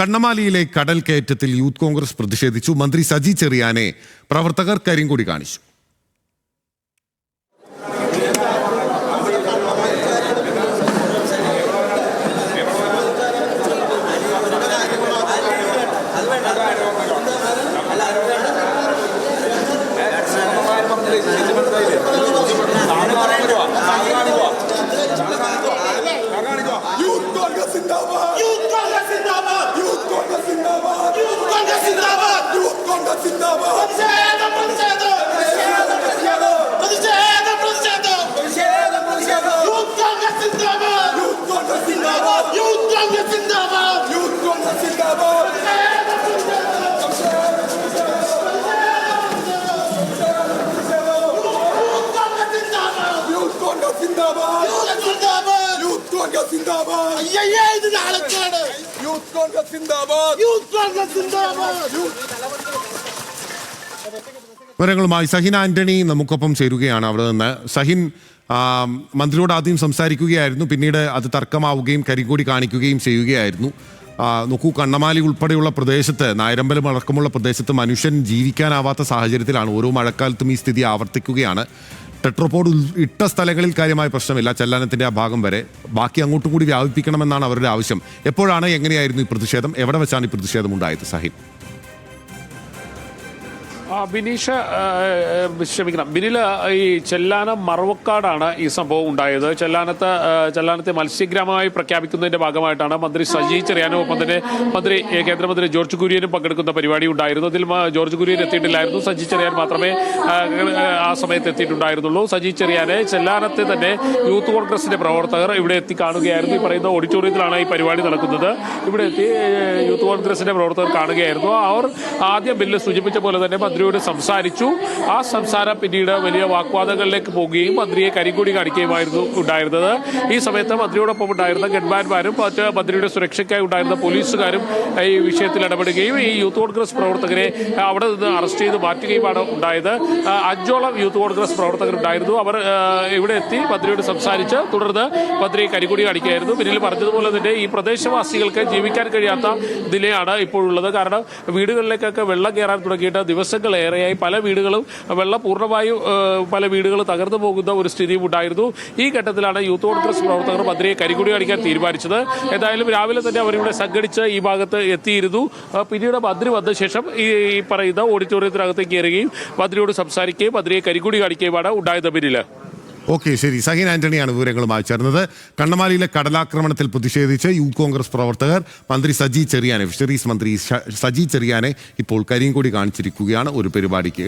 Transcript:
കണ്ണമാലിയിലെ കടൽ കയറ്റത്തിൽ യൂത്ത് കോൺഗ്രസ് പ്രതിഷേധിച്ചു. മന്ത്രി സജി ചെറിയാനെ പ്രവർത്തകർ കരിങ്കൊടി കാണിച്ചു. വിവരങ്ങളുമായി സഹിൻ ആന്റണി നമുക്കൊപ്പം ചേരുകയാണ് അവിടെ നിന്ന്. സഹിൻ, മന്ത്രിയോട് ആദ്യം സംസാരിക്കുകയായിരുന്നു, പിന്നീട് അത് തർക്കമാവുകയും കരിങ്കൊടി കാണിക്കുകയും ചെയ്യുകയായിരുന്നു. നോക്കൂ, കണ്ണമാലി ഉൾപ്പെടെയുള്ള പ്രദേശത്ത്, നായരമ്പലം അടക്കമുള്ള പ്രദേശത്ത് മനുഷ്യൻ ജീവിക്കാനാവാത്ത സാഹചര്യത്തിലാണ്. ഓരോ മഴക്കാലത്തും ഈ സ്ഥിതി ആവർത്തിക്കുകയാണ്. ടെട്രോപോഡ് ഇട്ട സ്ഥലങ്ങളിൽ കാര്യമായ പ്രശ്നമില്ല, ചെല്ലാനത്തിന്റെ ആ ഭാഗം വരെ. ബാക്കി അങ്ങോട്ടും കൂടി വ്യാപിപ്പിക്കണമെന്നാണ് അവരുടെ ആവശ്യം. എപ്പോഴാണ്, എങ്ങനെയായിരുന്നു ഈ പ്രതിഷേധം? എവിടെ വെച്ചാണ് ഈ പ്രതിഷേധം ഉണ്ടായത് സഹിൻ? ബിനീഷ്, ക്ഷമിക്കണം ബിനിൽ, ഈ ചെല്ലാനം മറവക്കാടാണ് ഈ സംഭവം ഉണ്ടായത്. ചെല്ലാനത്തെ മത്സ്യഗ്രാമമായി പ്രഖ്യാപിക്കുന്നതിന്റെ ഭാഗമായിട്ടാണ് മന്ത്രി സജി ചെറിയാനും ഒപ്പം തന്നെ കേന്ദ്രമന്ത്രി ജോർജ് കുര്യനും പങ്കെടുക്കുന്ന പരിപാടി ഉണ്ടായിരുന്നു. അതിൽ ജോർജ് കുര്യൻ എത്തിയിട്ടില്ലായിരുന്നു, സജി ചെറിയാൻ മാത്രമേ ആ സമയത്ത് എത്തിയിട്ടുണ്ടായിരുന്നുള്ളൂ. സജി ചെറിയാനെ ചെല്ലാനത്തെ തന്നെ യൂത്ത് കോൺഗ്രസിന്റെ പ്രവർത്തകർ ഇവിടെ എത്തി കാണുകയായിരുന്നു. ഈ പറയുന്ന ഓഡിറ്റോറിയത്തിലാണ് ഈ പരിപാടി നടക്കുന്നത്. ഇവിടെ എത്തി യൂത്ത് കോൺഗ്രസിന്റെ പ്രവർത്തകർ കാണുകയായിരുന്നു. അവർ ആദ്യം ബില്ല് സൂചിപ്പിച്ച പോലെ തന്നെ മന്ത്രിയോട് സംസാരിച്ചു. ആ സംസാരം പിന്നീട് വലിയ വാഗ്വാദങ്ങളിലേക്ക് പോവുകയും മന്ത്രിയെ കരിങ്കൊടി കാണിക്കുകയുമായിരുന്നു ഉണ്ടായിരുന്നത്. ഈ സമയത്ത് മന്ത്രിയോടൊപ്പം ഉണ്ടായിരുന്ന ഗൺമാന്മാരും മറ്റ് മന്ത്രിയുടെ സുരക്ഷയ്ക്കായി ഉണ്ടായിരുന്ന പോലീസുകാരും ഈ വിഷയത്തിൽ ഇടപെടുകയും ഈ യൂത്ത് കോൺഗ്രസ് പ്രവർത്തകരെ അവിടെ നിന്ന് അറസ്റ്റ് ചെയ്ത് മാറ്റുകയുമാണ് ഉണ്ടായത്. 5ഓളം യൂത്ത് കോൺഗ്രസ് പ്രവർത്തകരുണ്ടായിരുന്നു. അവർ ഇവിടെ എത്തി മന്ത്രിയോട് സംസാരിച്ച് തുടർന്ന് മന്ത്രിയെ കരിങ്കൊടി കാണിക്കുകയായിരുന്നു. പിന്നിൽ പറഞ്ഞതുപോലെ തന്നെ ഈ പ്രദേശവാസികൾക്ക് ജീവിക്കാൻ കഴിയാത്ത നിലയാണ് ഇപ്പോഴുള്ളത്. കാരണം വീടുകളിലേക്കൊക്കെ വെള്ളം കയറാൻ തുടങ്ങിയിട്ട് ദിവസങ്ങളേറെയായി പല വീടുകളും വെള്ളം പൂർണ്ണമായും പല വീടുകൾ തകർന്നു പോകുന്ന ഒരു സ്ഥിതിയും ഉണ്ടായിരുന്നു. ഈ ഘട്ടത്തിലാണ് യൂത്ത് കോൺഗ്രസ് പ്രവർത്തകർ മന്ത്രിയെ കരിങ്കൊടി കാണിക്കാൻ തീരുമാനിച്ചത്. ഏതായാലും രാവിലെ തന്നെ അവരിവിടെ സംഘടിച്ച് ഈ ഭാഗത്ത് എത്തിയിരുന്നു. പിന്നീട് മന്ത്രി വന്ന ശേഷം ഈ പറയുന്ന ഓഡിറ്റോറിയത്തിനകത്തേക്ക് കയറുകയും മന്ത്രിയോട് സംസാരിക്കുകയും മന്ത്രിയെ കരിങ്കൊടി കാണിക്കുകയുമാണ് ഉണ്ടായത്. പിന്നില് ഓക്കെ, ശരി. സഹിൻ ആന്റണിയാണ് വിവരങ്ങളുമായി ചേർന്നത്. കണ്ണമാലിയിലെ കടലാക്രമണത്തിൽ പ്രതിഷേധിച്ച് യൂത്ത് കോൺഗ്രസ് പ്രവർത്തകർ മന്ത്രി സജി ചെറിയാനെ, ഫിഷറീസ് മന്ത്രി സജി ചെറിയാനെ ഇപ്പോൾ കരിങ്കൊടി കാണിച്ചിരിക്കുകയാണ് ഒരു പരിപാടിക്ക്.